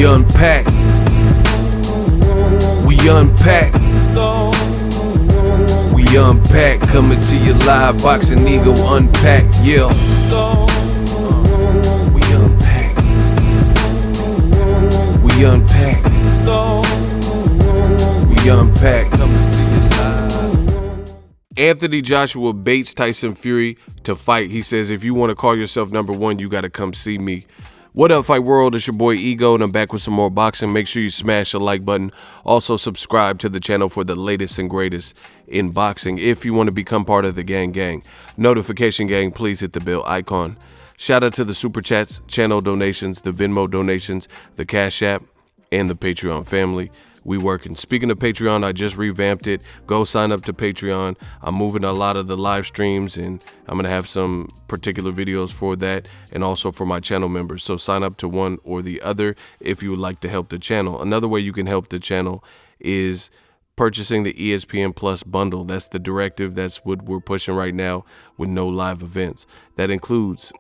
unpack. We unpack. We unpack. Coming to you live. Boxing Ego unpack. Yeah. We unpack. We unpack. We unpack. Coming to you live. Anthony Joshua baits Tyson Fury to fight. He says, if you want to call yourself number one, you got to come see me. What up, Fight World? It's your boy Ego, and I'm back with some more boxing. Make sure you smash the like button. Also, subscribe to the channel for the latest and greatest in boxing. If you want to become part of the gang, notification gang, please hit the bell icon. Shout out to the Super Chats, channel donations, the Venmo donations, the Cash App, and the Patreon family. We working. Speaking of Patreon, I just revamped it. Go sign up to Patreon. I'm moving a lot of the live streams, and I'm going to have some particular videos for that and also for my channel members. So sign up to one or the other if you would like to help the channel. Another way you can help the channel is purchasing the ESPN Plus bundle. That's the directive. That's what we're pushing right now with no live events. That includes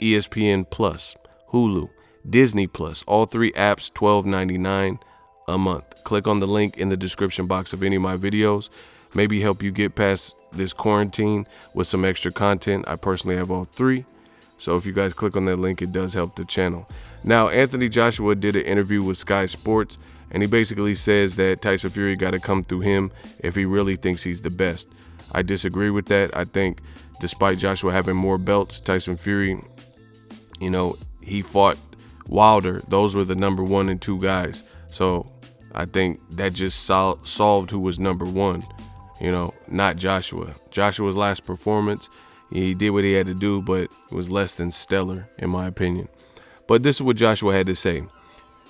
ESPN Plus, Hulu, Disney Plus, all three apps, $12.99 a month. Click on the link in the description box of any of my videos. Maybe help you get past this quarantine with some extra content. I personally have all three. So if you guys click on that link, it does help the channel. Now, Anthony Joshua did an interview with Sky Sports, and he basically says that Tyson Fury got to come through him if he really thinks he's the best. I disagree with that. I think despite Joshua having more belts, Tyson Fury, you know, he fought Wilder. Those were the number 1 and 2 guys. So I think that just solved who was number 1, you know, not Joshua. Joshua's last performance, he did what he had to do, but it was less than stellar, in my opinion. But this is what Joshua had to say.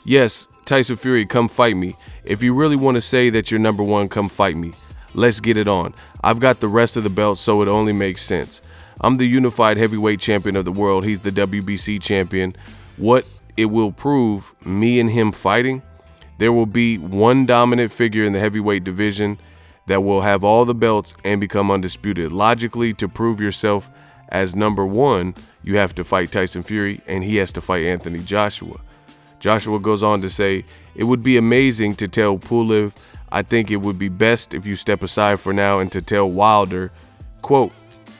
Yes, Tyson Fury, come fight me. If you really want to say that you're number 1, come fight me. Let's get it on. I've got the rest of the belts, so it only makes sense. I'm the unified heavyweight champion of the world. He's the WBC champion. What it will prove, me and him fighting, there will be one dominant figure in the heavyweight division that will have all the belts and become undisputed. Logically, to prove yourself as number 1, you have to fight Tyson Fury, and he has to fight Anthony Joshua. Joshua goes on to say, it would be amazing to tell Pulev, I think it would be best if you step aside for now, and to tell Wilder, quote,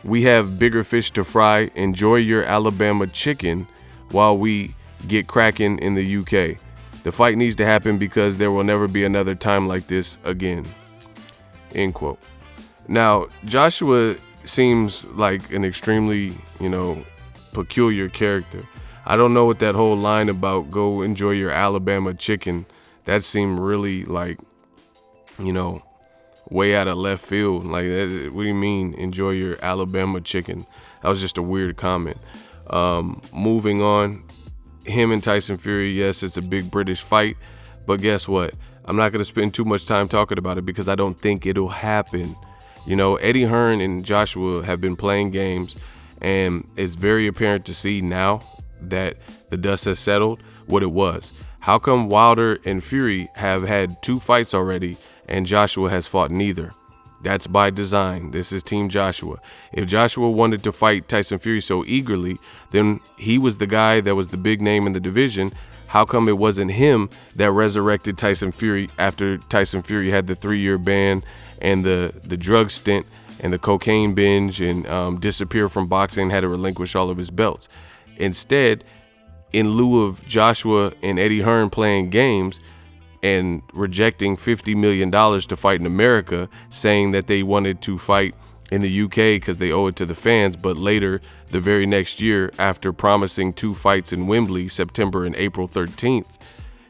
we have bigger fish to fry. Enjoy your Alabama chicken while we get cracking in the UK. The fight needs to happen because there will never be another time like this again. End quote. Now, Joshua seems like an extremely, peculiar character. I don't know what that whole line about go enjoy your Alabama chicken, that seemed really like, way out of left field. Like, what do you mean, enjoy your Alabama chicken? That was just a weird comment. Moving on. Him and Tyson Fury, yes, it's a big British fight, but guess what? I'm not going to spend too much time talking about it because I don't think it'll happen. Eddie Hearn and Joshua have been playing games, and it's very apparent to see now that the dust has settled what it was. How come Wilder and Fury have had 2 fights already and Joshua has fought neither? That's by design. This is Team Joshua. If Joshua wanted to fight Tyson Fury so eagerly, then he was the guy that was the big name in the division. How come it wasn't him that resurrected Tyson Fury after Tyson Fury had the 3-year ban and the drug stint and the cocaine binge and disappeared from boxing and had to relinquish all of his belts? Instead, in lieu of Joshua and Eddie Hearn playing games and rejecting $50 million to fight in America, saying that they wanted to fight in the UK because they owe it to the fans, but later, the very next year, after promising 2 fights in Wembley, September and April 13th,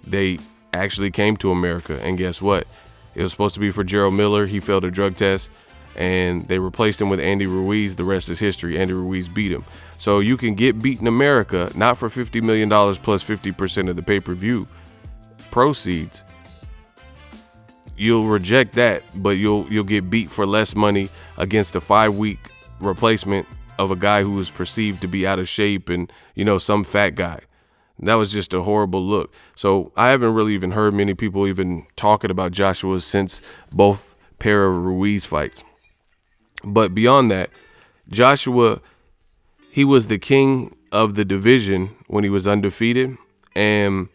they actually came to America, and guess what? It was supposed to be for Gerald Miller. He failed a drug test, and they replaced him with Andy Ruiz. The rest is history. Andy Ruiz beat him. So you can get beat in America, not for $50 million plus 50% of the pay-per-view proceeds. You'll reject that, but you'll get beat for less money against a 5-week replacement of a guy who was perceived to be out of shape and, some fat guy. That was just a horrible look. So I haven't really even heard many people even talking about Joshua since both pair of Ruiz fights. But beyond that, Joshua, he was the king of the division when he was undefeated, and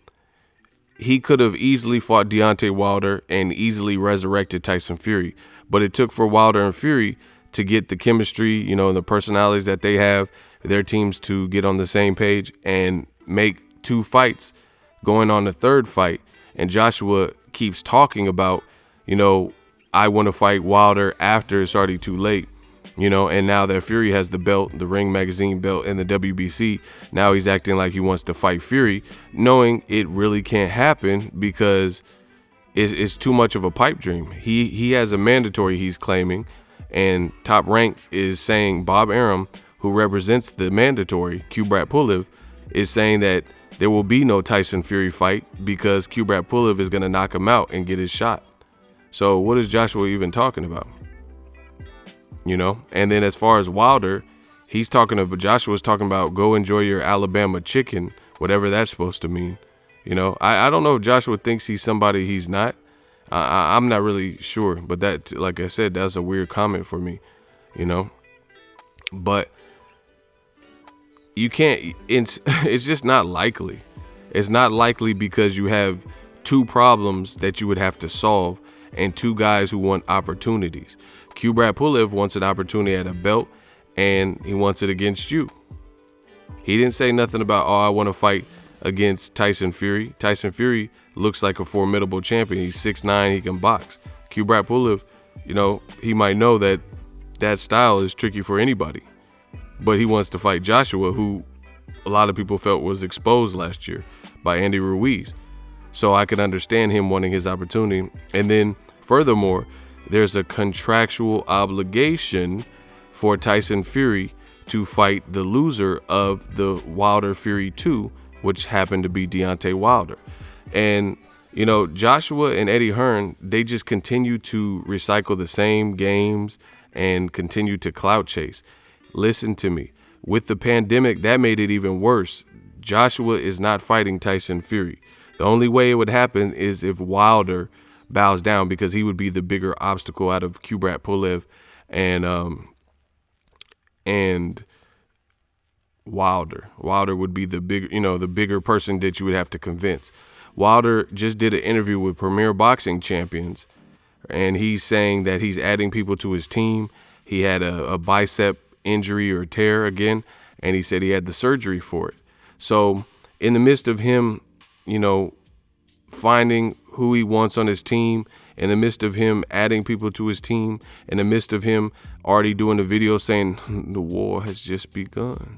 he could have easily fought Deontay Wilder and easily resurrected Tyson Fury. But it took for Wilder and Fury to get the chemistry, you know, and the personalities that they have, their teams to get on the same page and make 2 fights going on the 3rd fight. And Joshua keeps talking about, you know, I want to fight Wilder after it's already too late. You know, and now that Fury has the belt, the Ring Magazine belt, and the WBC, now he's acting like he wants to fight Fury, knowing it really can't happen because it's too much of a pipe dream. He has a mandatory he's claiming, and Top Rank is saying, Bob Arum, who represents the mandatory, Kubrat Pulev, is saying that there will be no Tyson Fury fight because Kubrat Pulev is going to knock him out and get his shot. So what is Joshua even talking about? You know, and then as far as Wilder, Joshua's talking about go enjoy your Alabama chicken, whatever that's supposed to mean. You know, I don't know if Joshua thinks he's somebody he's not. I'm not really sure, but that, like I said, that's a weird comment for me, you know. But you can't, it's just not likely. It's not likely because you have 2 problems that you would have to solve and 2 guys who want opportunities. Kubrat Pulev wants an opportunity at a belt, and he wants it against you. He didn't say nothing about, oh, I want to fight against Tyson Fury. Tyson Fury looks like a formidable champion. He's 6'9", he can box. Kubrat Pulev, you know, he might know that that style is tricky for anybody, but he wants to fight Joshua, who a lot of people felt was exposed last year by Andy Ruiz. So I could understand him wanting his opportunity. And then furthermore, there's a contractual obligation for Tyson Fury to fight the loser of the Wilder Fury 2, which happened to be Deontay Wilder. And, you know, Joshua and Eddie Hearn, they just continue to recycle the same games and continue to clout chase. Listen to me. With the pandemic, that made it even worse. Joshua is not fighting Tyson Fury. The only way it would happen is if Wilder bows down, because he would be the bigger obstacle out of Kubrat Pulev and Wilder. Wilder would be the big, you know, the bigger person that you would have to convince. Wilder just did an interview with Premier Boxing Champions, and he's saying that he's adding people to his team. He had a bicep injury or tear again, and he said he had the surgery for it. So in the midst of him, you know, finding who he wants on his team, in the midst of him adding people to his team, in the midst of him already doing the video saying the war has just begun,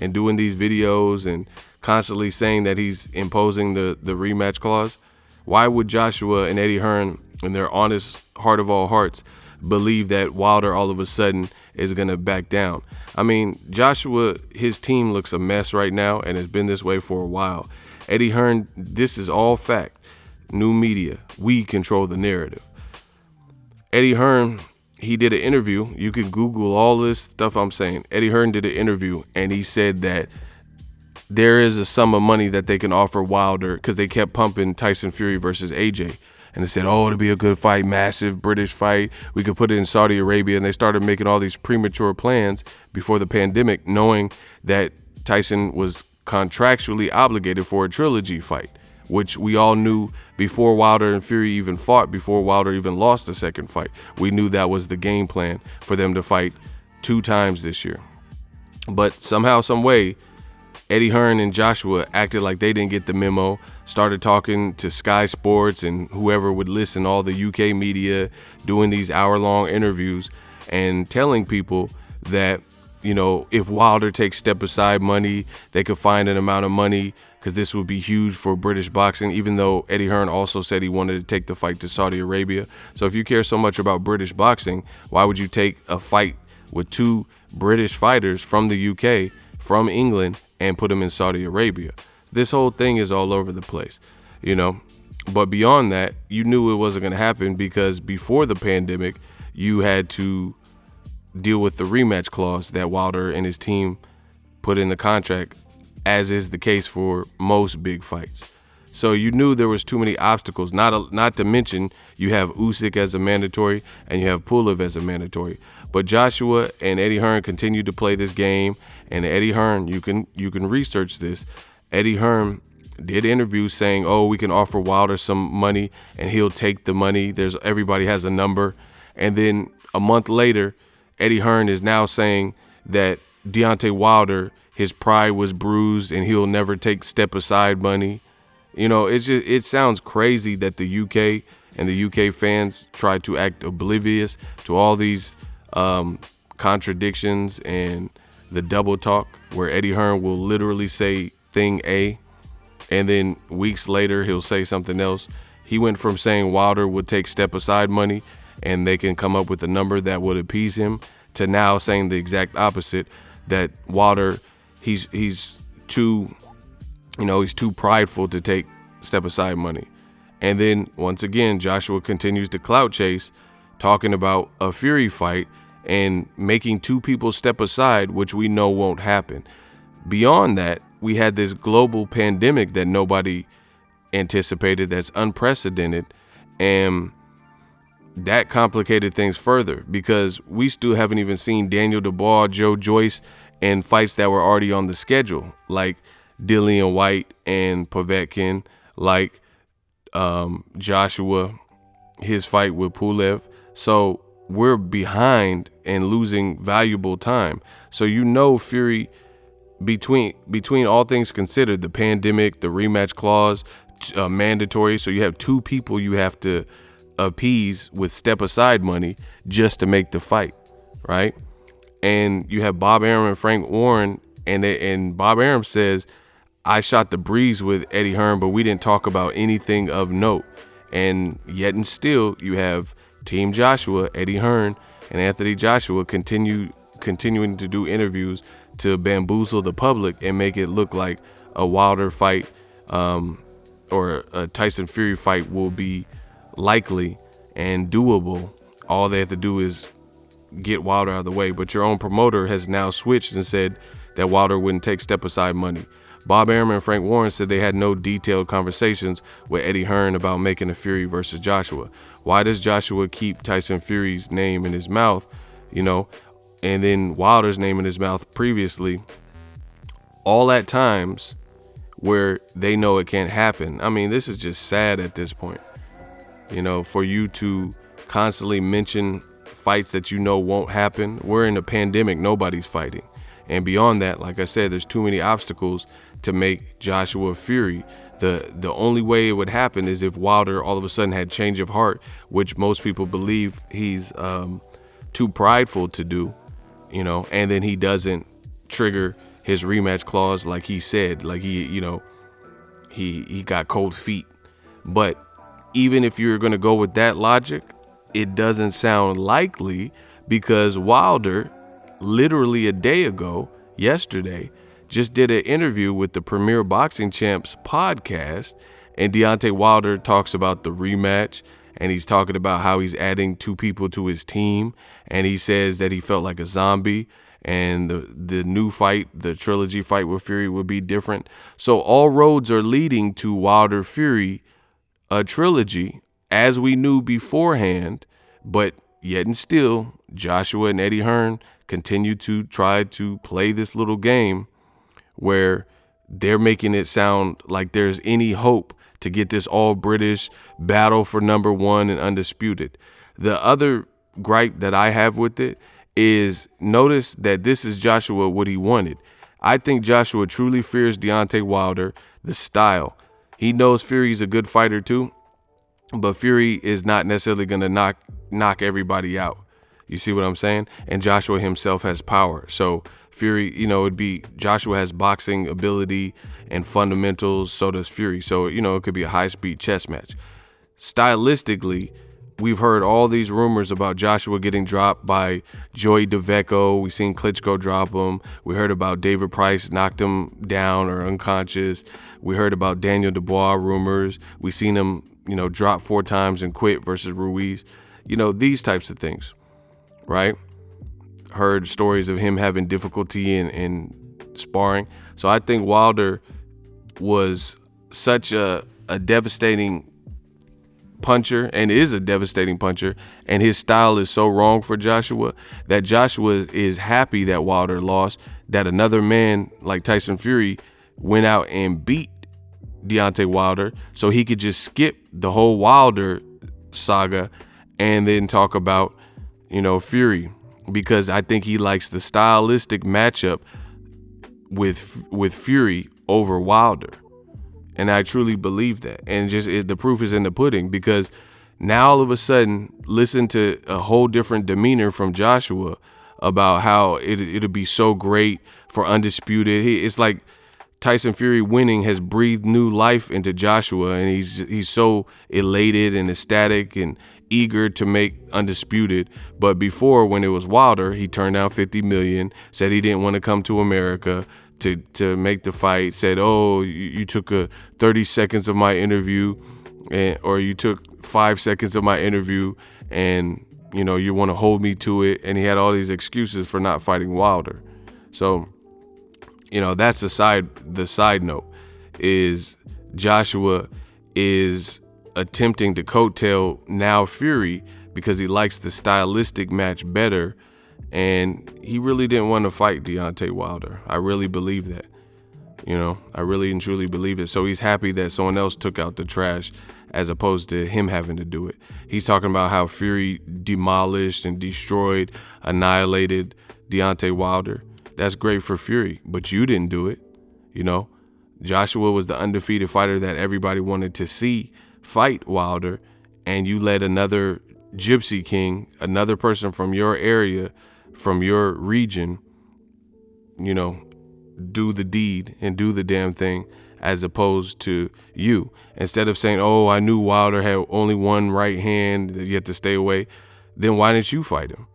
and doing these videos and constantly saying that he's imposing the rematch clause, why would Joshua and Eddie Hearn, in their honest heart of all hearts, believe that Wilder all of a sudden is going to back down? I mean, Joshua, his team looks a mess right now and has been this way for a while. Eddie Hearn, this is all fact. New media, we control the narrative. Eddie Hearn, he did an interview. You can Google all this stuff I'm saying. Eddie Hearn did an interview, and he said that there is a sum of money that they can offer Wilder, because they kept pumping Tyson Fury versus AJ. And they said, oh, it'll be a good fight, massive British fight. We could put it in Saudi Arabia. And they started making all these premature plans before the pandemic, knowing that Tyson was contractually obligated for a Trilogy fight, which we all knew before Wilder and Fury even fought, before Wilder even lost the second fight. We knew that was the game plan for them to fight 2 times this year. But somehow, some way, Eddie Hearn and Joshua acted like they didn't get the memo, started talking to Sky Sports and whoever would listen, all the UK media, doing these hour-long interviews and telling people that, you know, if Wilder takes step-aside money, they could find an amount of money, because this would be huge for British boxing, even though Eddie Hearn also said he wanted to take the fight to Saudi Arabia. So if you care so much about British boxing, why would you take a fight with 2 British fighters from the UK, from England, and put them in Saudi Arabia? This whole thing is all over the place, you know. But beyond that, you knew it wasn't going to happen, because before the pandemic, you had to deal with the rematch clause that Wilder and his team put in the contract, as is the case for most big fights. So you knew there was too many obstacles, not to mention you have Usyk as a mandatory and you have Pulev as a mandatory. But Joshua and Eddie Hearn continued to play this game, and Eddie Hearn, you can research this. Eddie Hearn did interviews saying, oh, we can offer Wilder some money and he'll take the money. Everybody has a number. And then a month later, Eddie Hearn is now saying that Deontay Wilder, his pride was bruised and he'll never take step aside money. It sounds crazy that the UK and the UK fans try to act oblivious to all these contradictions and the double talk, where Eddie Hearn will literally say thing A, and then weeks later he'll say something else. He went from saying Wilder would take step aside money and they can come up with a number that would appease him, to now saying the exact opposite, that Wilder, he's too prideful to take step aside money. And then once again, Joshua continues to clout chase, talking about a Fury fight and making two people step aside, which we know won't happen. Beyond that, we had this global pandemic that nobody anticipated, that's unprecedented, and that complicated things further, because we still haven't even seen Daniel Dubois, Joe Joyce, and fights that were already on the schedule, like Dillian White and Povetkin, like Joshua, his fight with Pulev. So we're behind and losing valuable time. So Fury, between all things considered, the pandemic, the rematch clause, mandatory, so you have two people you have to appease with step aside money just to make the fight, right? And you have Bob Arum and Frank Warren, and Bob Arum says, I shot the breeze with Eddie Hearn, but we didn't talk about anything of note. And yet and still, you have Team Joshua, Eddie Hearn, and Anthony Joshua continuing to do interviews to bamboozle the public and make it look like a Wilder fight or a Tyson Fury fight will be likely and doable. All they have to do is get Wilder out of the way. But your own promoter has now switched and said that Wilder wouldn't take step aside money. Bob Arum and Frank Warren said they had no detailed conversations with Eddie Hearn about making a Fury versus Joshua. Why does Joshua keep Tyson Fury's name in his mouth, and then Wilder's name in his mouth previously, all at times where they know it can't happen? I mean, this is just sad at this point, for you to constantly mention fights that won't happen. We're in a pandemic, nobody's fighting. And beyond that, like I said, there's too many obstacles to make Joshua Fury. The only way it would happen is if Wilder all of a sudden had change of heart, which most people believe he's too prideful to do, and then he doesn't trigger his rematch clause like he said, like he got cold feet. But even if you're going to go with that logic, it doesn't sound likely, because Wilder literally a day ago, yesterday, just did an interview with the Premier Boxing Champs podcast, and Deontay Wilder talks about the rematch, and he's talking about how he's adding two people to his team, and he says that he felt like a zombie, and the new fight, the Trilogy fight with Fury, would be different. So all roads are leading to Wilder Fury, a trilogy, as we knew beforehand, but yet and still, Joshua and Eddie Hearn continue to try to play this little game where they're making it sound like there's any hope to get this all British battle for number one and undisputed. The other gripe that I have with it is, notice that this is Joshua what he wanted. I think Joshua truly fears Deontay Wilder, the style. He knows Fury's a good fighter too, but Fury is not necessarily going to knock everybody out. You see what I'm saying? And Joshua himself has power. So Fury, it'd be Joshua has boxing ability and fundamentals, so does Fury. So, it could be a high-speed chess match. Stylistically, we've heard all these rumors about Joshua getting dropped by Joey DeVecco. We've seen Klitschko drop him. We heard about David Price knocked him down or unconscious. We heard about Daniel Dubois rumors. We've seen him, drop 4 times and quit versus Ruiz. These types of things. Right? Heard stories of him having difficulty in sparring. So I think Wilder was such a devastating puncher, and is a devastating puncher, and his style is so wrong for Joshua, that Joshua is happy that Wilder lost, that another man like Tyson Fury went out and beat Deontay Wilder so he could just skip the whole Wilder saga and then talk about, Fury, because I think he likes the stylistic matchup with Fury over Wilder. And I truly believe that. And the proof is in the pudding, because now all of a sudden, listen to a whole different demeanor from Joshua about how it'll be so great for Undisputed. It's like Tyson Fury winning has breathed new life into Joshua, and he's so elated and ecstatic and eager to make Undisputed. But before, when it was Wilder, he turned down $50 million, said he didn't want to come to America to make the fight, said, oh, you took 30 seconds of my interview, or you took 5 seconds of my interview, and you want to hold me to it. And he had all these excuses for not fighting Wilder. So that's the side note, is Joshua is attempting to coattail now Fury because he likes the stylistic match better, and he really didn't want to fight Deontay Wilder. I really believe that. I really and truly believe it. So he's happy that someone else took out the trash as opposed to him having to do it. He's talking about how Fury demolished and destroyed, annihilated Deontay Wilder. That's great for Fury, but you didn't do it. Joshua was the undefeated fighter that everybody wanted to see fight Wilder, and you let another Gypsy King, another person from your area, from your region, do the deed and do the damn thing, as opposed to you. Instead of saying, oh, I knew Wilder had only one right hand, you have to stay away, then why didn't you fight him?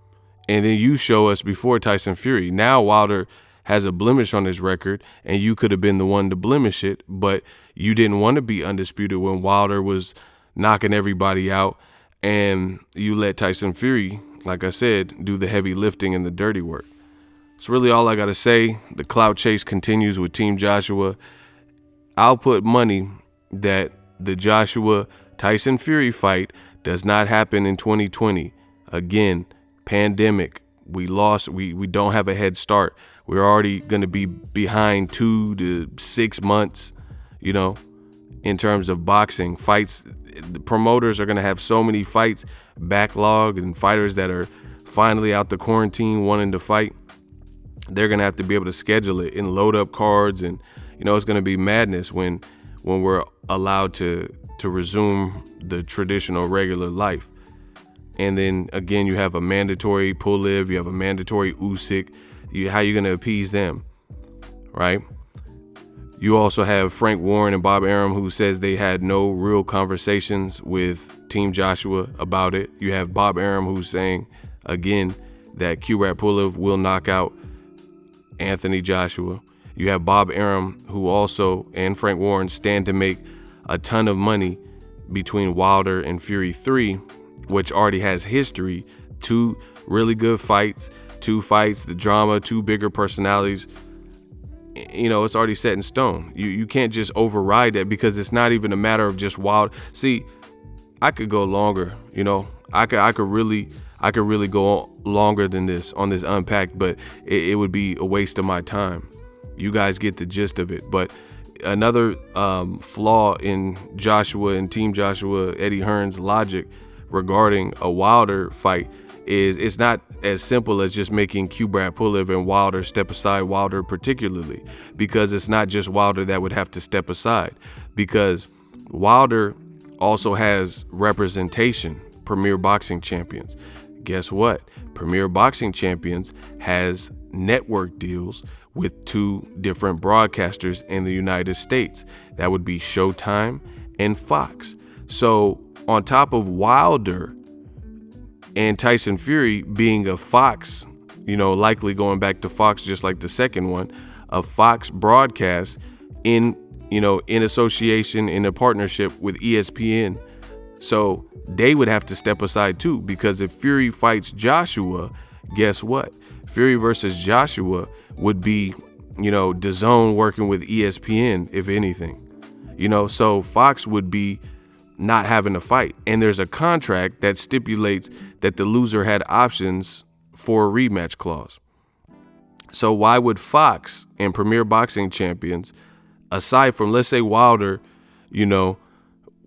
And then you show us before Tyson Fury. Now Wilder has a blemish on his record, and you could have been the one to blemish it, but you didn't want to be undisputed when Wilder was knocking everybody out, and you let Tyson Fury, like I said, do the heavy lifting and the dirty work. That's really all I got to say. The clout chase continues with Team Joshua. I'll put money that the Joshua-Tyson Fury fight does not happen in 2020. Again, pandemic. We lost. We don't have a head start. We're already going to be behind 2 to 6 months, in terms of boxing fights. The promoters are going to have so many fights backlogged, and fighters that are finally out the quarantine wanting to fight, they're going to have to be able to schedule it and load up cards. And, it's going to be madness when we're allowed to resume the traditional regular life. And then again, you have a mandatory Pulev, you have a mandatory Usyk. How you going to appease them, right? You also have Frank Warren and Bob Arum, who says they had no real conversations with Team Joshua about it. You have Bob Arum, who's saying, again, that Kubrat Pulev will knock out Anthony Joshua. You have Bob Arum, who also, and Frank Warren, stand to make a ton of money between Wilder and Fury 3, which already has history. 2 really good fights, 2 fights, the drama, 2 bigger personalities. It's already set in stone. You can't just override that, because it's not even a matter of just Wilder. See, I could go longer. I could really go longer than this on this Unpacked, but it would be a waste of my time. You guys get the gist of it. But another flaw in Joshua and Team Joshua, Eddie Hearn's logic regarding a Wilder fight is it's not as simple as just making Kubrat Pulev and Wilder step aside, Wilder particularly, because it's not just Wilder that would have to step aside, because Wilder also has representation, Premier Boxing Champions. Guess what? Premier Boxing Champions has network deals with 2 different broadcasters in the United States. That would be Showtime and Fox. So on top of Wilder and Tyson Fury being a Fox, likely going back to Fox just like the second one, a Fox broadcast in association, in a partnership with ESPN. So they would have to step aside too, because if Fury fights Joshua, guess what? Fury versus Joshua would be, DAZN working with ESPN, if anything. So Fox would be not having a fight. And there's a contract that stipulates that the loser had options for a rematch clause. So why would Fox and Premier Boxing Champions, aside from, let's say Wilder you know,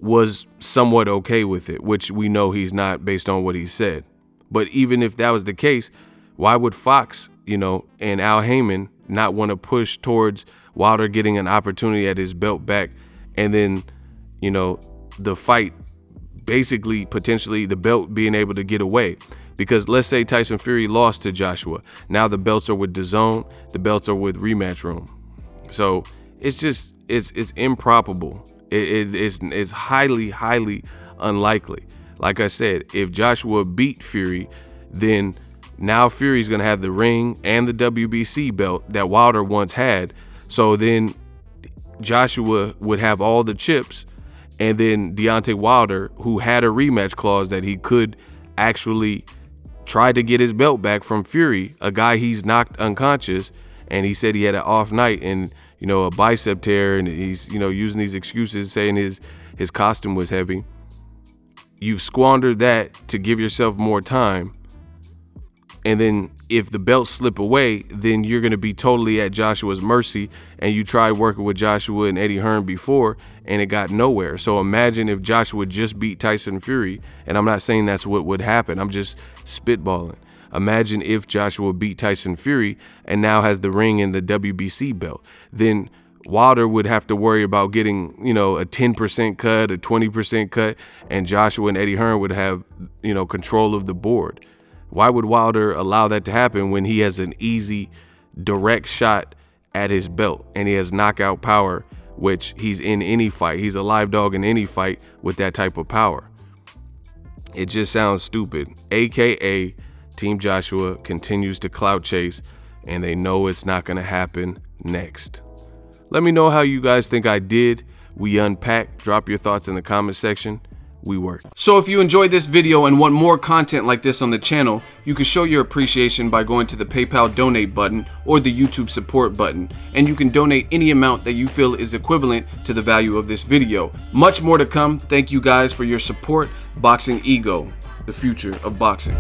was somewhat okay with it, which we know he's not based on what he said. But even if that was the case, why would Fox, you know, and Al Heyman not want to push towards Wilder getting an opportunity at his belt back, and then, you know, the fight, basically potentially the belt being able to get away? Because let's say Tyson Fury lost to Joshua. Now the belts are with DAZN, the belts are with Rematch Room. So it's just, it's improbable. It's highly unlikely. Like I said, if Joshua beat Fury, then now Fury's gonna have the ring and the WBC belt that Wilder once had. So then Joshua would have all the chips, and then Deontay Wilder, who had a rematch clause that he could actually try to get his belt back from Fury, a guy he's knocked unconscious, and he said he had an off night and, you know, a bicep tear, and he's, you know, using these excuses saying his costume was heavy. You've squandered that to give yourself more time. And then if the belts slip away, then you're going to be totally at Joshua's mercy. And you tried working with Joshua and Eddie Hearn before, and it got nowhere. So imagine if Joshua just beat Tyson Fury, and I'm not saying that's what would happen. I'm just spitballing. Imagine if Joshua beat Tyson Fury and now has the ring and the WBC belt. Then Wilder would have to worry about getting, you know, a 10% cut, a 20% cut, and Joshua and Eddie Hearn would have, you know, control of the board. Why would Wilder allow that to happen when he has an easy, direct shot at his belt and he has knockout power, which he's in any fight. He's a live dog in any fight with that type of power. It just sounds stupid. AKA Team Joshua continues to clout chase, and they know it's not going to happen next. Let me know how you guys think I did. We unpack. Drop your thoughts in the comment section. We work. So if you enjoyed this video and want more content like this on the channel, you can show your appreciation by going to the PayPal donate button or the YouTube support button, and you can donate any amount that you feel is equivalent to the value of this video. Much more to come. Thank you guys for your support. Boxing Ego, the future of boxing.